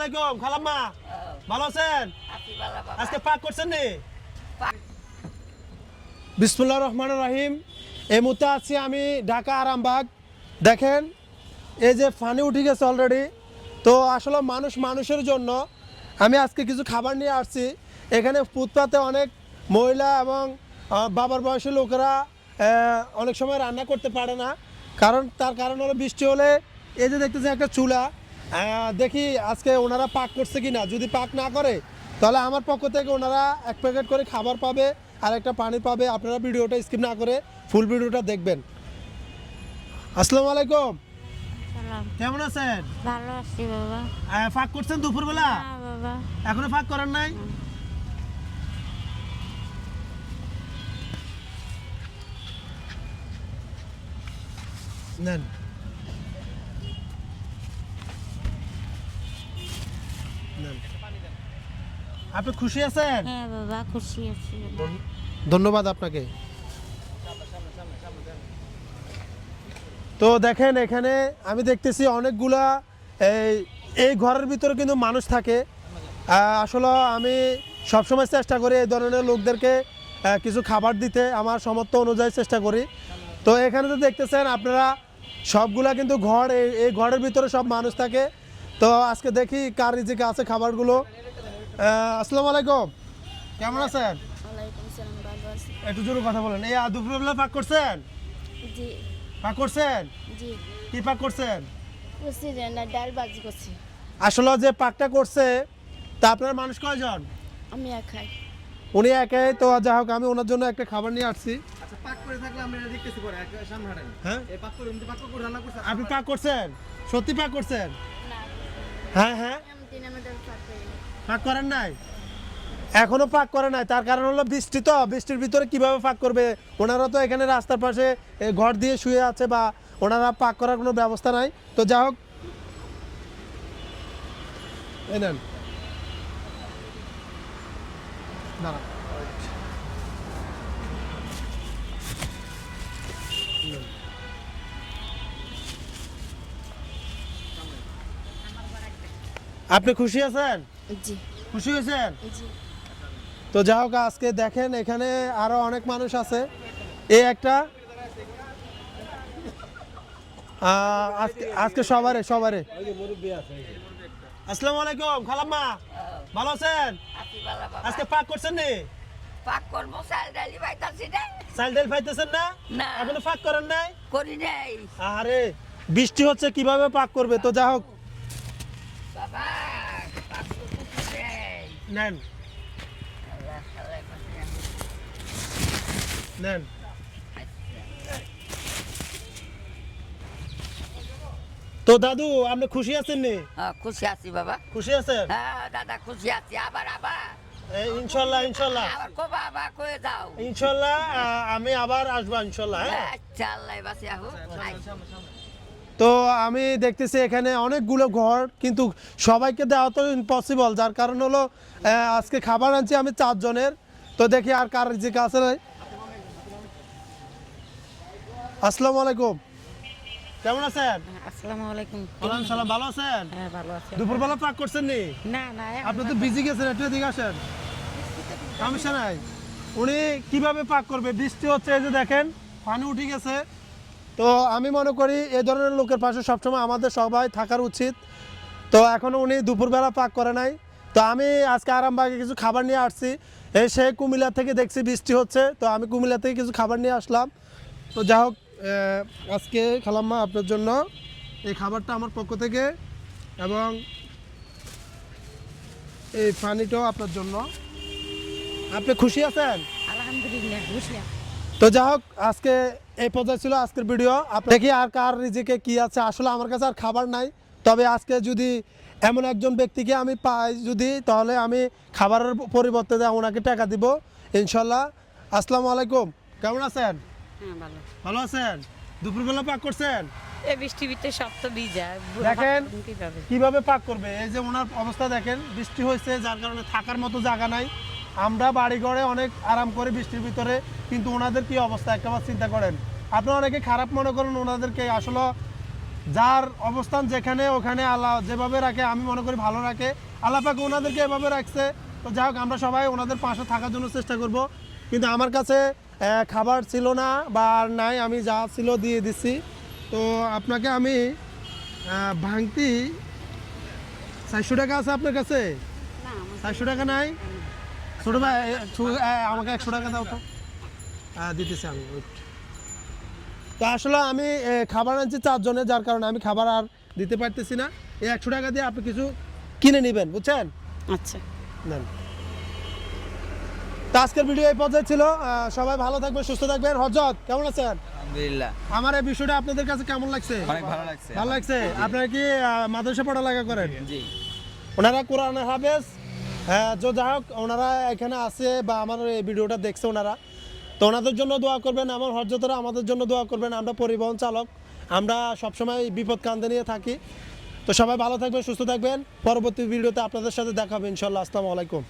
আলাইকুম খালাম্মা, ভালো আছেন? আজকে পাক করছেন নি? বিসমিল্লাহির রহমানির রহিম। এই মুহূর্তে আছি আমি ঢাকা আরামবাগ। দেখেন এই যে পানি উঠে গেছে অলরেডি। তো আসলে মানুষের জন্য আমি আজকে কিছু খাবার নিয়ে আসছি। এখানে ফুটপাতে অনেক মহিলা এবং বাবার বয়সী লোকেরা অনেক সময় রান্না করতে পারে না, তার কারণ হলো বৃষ্টি হলে এই যে দেখতেছেন একটা চুলা। দেখি আজকে ওনারা পাক করছে কি না। যদি পাক না করে তাহলে আমার পক্ষ থেকে ওনারা এক প্যাকেট করে খাবার পাবে আর একটা পানি পাবে। আপনারা ভিডিওটা স্কিপ না করে ফুল ভিডিওটা দেখবেন। আসসালামু আলাইকুম, কেমন আছেন? ভালো আছি বাবা। ফাঁক করছেন দুপুরবেলা? না বাবা, এখনো ফাঁক করেন নাই? নেন। আপনি খুশি আছেন? হ্যাঁ বাবা, খুশি আছি বাবা। ধন্যবাদ আপনাকে। তো দেখেন এখানে আমি দেখতেছি অনেকগুলা এই ঘরের ভিতরে কিন্তু মানুষ থাকে। আসলে আমি সবসময় চেষ্টা করি এই ধরনের লোকদেরকে কিছু খাবার দিতে, আমার সামর্থ্য অনুযায়ী চেষ্টা করি। তো এখানে তো দেখতেছেন আপনারা সবগুলা কিন্তু ঘর, এই ঘরের ভিতরে সব মানুষ থাকে। তো আজকে দেখি কার রিজিকে আছে খাবারগুলো। আসসালামু আলাইকুম, কেমন আছেন? ওয়ালাইকুম আসসালাম, ভালো আছি। একটু জোরে কথা বলেন। এই দুপুরবেলা পাক করছেন? জি পাক করছেন? জি, কি পাক করছেন? করছি যে না, ডাল ভাজি করছি। আসলে যে পাকটা করছে তা আপনার মানুষ কয়জন? আমি একাই। উনি একাই। তো যা হোক আমি ওনার জন্য একটা খাবার নিয়ে আসছি। আচ্ছা, পাক করে থাকলে আমরা এটা দেখতেছি পরে সামনে হাঁটেন। হ্যাঁ, এই পাক করে এমনি পাক করে রান্না করছেন? আপনি পাক করছেন? সত্যি পাক করছেন? না, হ্যাঁ হ্যাঁ, আমি দিন আমাদের পাক করি না। পাক করেন নাই? এখনো পাক করে নাই। তার কারণ হলো বৃষ্টি, তো বৃষ্টির ভিতরে কিভাবে পাক করবে? ওনারা তো এখানে রাস্তার পাশে ঘর দিয়ে শুয়ে আছে, বা ওনারা পাক করার কোনো ব্যবস্থা নাই। তো যা হোক, এই নেন। দাঁড়ান। আপনি খুশি আছেন? জি খুশি হয়েছেন? জি। তো যা হোক আজকে দেখেন এখানে আরো অনেক মানুষ আছে। এই একটা আজকে সবারে আসসালামু আলাইকুম খালাম্মা, ভালো আছেন? আজকে পাক করছেন নি? পাক করবো, চাল ডালি পাইতাছি না। চাল ডাল পাইতেছেন না? না। এখনো পাক করেন নাই? করি নাই আরে বৃষ্টি হচ্ছে, কিভাবে পাক করবে? তো যা হোক বাবা, পাক করতেছি নাই। নেন আল্লাহ সালাই করছে। নেন। তো দাদু আপনি খুশি আছেন নি? হ্যাঁ, খুশি আছি বাবা। খুশি আছেন? হ্যাঁ দাদা, খুশি আছি। আবার ইনশাল্লাহ ইনশাল্লাহ আবার কো বাবা কয়ে যাও। ইনশাল্লাহ আমি আবার আসবো ইনশাল্লাহ। হ্যাঁ, আচ্ছা, আল্লাহ বাঁচি আহো। তো আমি দেখতেছি এখানে অনেকগুলো ঘর, কিন্তু সবাইকে দেওয়া তো ইম্পসিবল। যার কারণ হলো আজকে খাবার আনছি আমি 4 জনের। তো দেখি আর কার রিজিকে আছে। আসসালামু আলাইকুম, কেমন আছেন? আসসালামু আলাইকুম। ওয়ালাইকুম সালাম, ভালো আছেন? হ্যাঁ ভালো আছি। দুপুরবেলা পাক করছেন নি? না না, আপনি তো বিজি গেছেন, একটু এদিকে আসেন। সমস্যা নাই। উনি কিভাবে পাক করবে? বৃষ্টি হচ্ছে, এই যে দেখেন পানি উঠে গেছে। তো আমি মনে করি এই ধরনের লোকের পাশে সবসময় আমাদের সবাই থাকার উচিত। তো এখনও উনি দুপুরবেলা পাক করে নাই। তো আমি আজকে আরামবাগে কিছু খাবার নিয়ে আসছি। সে কুমিল্লা থেকে দেখছি বৃষ্টি হচ্ছে, তো আমি কুমিল্লা থেকে কিছু খাবার নিয়ে আসলাম। তো যা হোক আজকে খালাম্মা আপনার জন্য এই খাবারটা আমার পক্ষ থেকে, এবং এই পানিটাও আপনার জন্য। আপনি খুশি আছেন? আলহামদুলিল্লাহ খুশি আছি। তো যা হোক আজকে এই পর্যায়ে ছিল আজকের ভিডিও। দেখি আর কার রিজিকে কি আছে। আসলে আমার কাছে আর খাবার নাই, তবে আজকে যদি এমন একজন ব্যক্তিকে আমি পাই তাহলে আমি খাবারের পরিবর্তে ওনাকে টাকা দিব ইনশাল্লাহ। আসসালামু আলাইকুম, কেমন আছেন? হ্যাঁ ভালো। ভালো আছেন? দুপুরবেলা পাক করছেন? এই বৃষ্টি ভিতরে সব তো ভিজা। দেখেন কিভাবে কিভাবে পাক করবে। এই যে ওনার অবস্থা দেখেন, বৃষ্টি হয়েছে যার কারণে থাকার মতো জায়গা নাই। আমরা বাড়ি ঘরে অনেক আরাম করে বৃষ্টির ভিতরে, কিন্তু ওনাদের কি অবস্থা একবার চিন্তা করেন। আপনারা অনেকে খারাপ মনে করেন ওনাদেরকে, আসলে যার অবস্থান যেখানে ওখানে আল্লাহ যেভাবে রাখে আমি মনে করি ভালো রাখে। আল্লাহ পাক ওনাদেরকে এভাবে রাখছে, তো যাই হোক আমরা সবাই ওনাদের পাশে থাকার জন্য চেষ্টা করব। কিন্তু আমার কাছে খাবার ছিল না বা আর নাই, আমি যা ছিল দিয়ে দিচ্ছি। তো আপনাকে আমি ভাঙতি 400 টাকা আছে আপনার কাছে? না আমার 400 টাকা নাই? ছোট ভাই আমাকে 100 টাকা দাও তো। দিতেছি আমি। তো আসলে আমি খাবার আনছি 4 জনের, যার কারণে আমি খাবার আর দিতে পারতেছি না। এই 100 টাকা দিয়ে আপনি কিছু কিনে নেবেন, বুঝছেন? আচ্ছা নেন। তো আজকের ভিডিও এই পর্যায়ে ছিল। সবাই ভালো থাকবেন, সুস্থ থাকবেন। হযরত কেমন আছেন? আলহামদুলিল্লাহ, আমার এই বিষয়টা আপনাদের কাছে কেমন লাগছে? অনেক ভালো লাগছে। ভালো লাগছে। আপনারা কি মাদ্রাসা পড়ালেখা করেন? জি, ওনারা কোরআন হাফেজ, যা হোক ওনারা এখানে আছে বা আমার এই ভিডিওটা দেখছে ওনারা, তো ওনাদের জন্য দোয়া করবেন। আমার হযরতরা আমাদের জন্য দোয়া করবেন। আমরা পরিবহন চালক, আমরা সবসময় বিপদ কান্দে নিয়ে থাকি। তো সবাই ভালো থাকবেন, সুস্থ থাকবেন। পরবর্তী ভিডিওতে আপনাদের সাথে দেখা হবে ইনশাল্লাহ। আসসালামু আলাইকুম।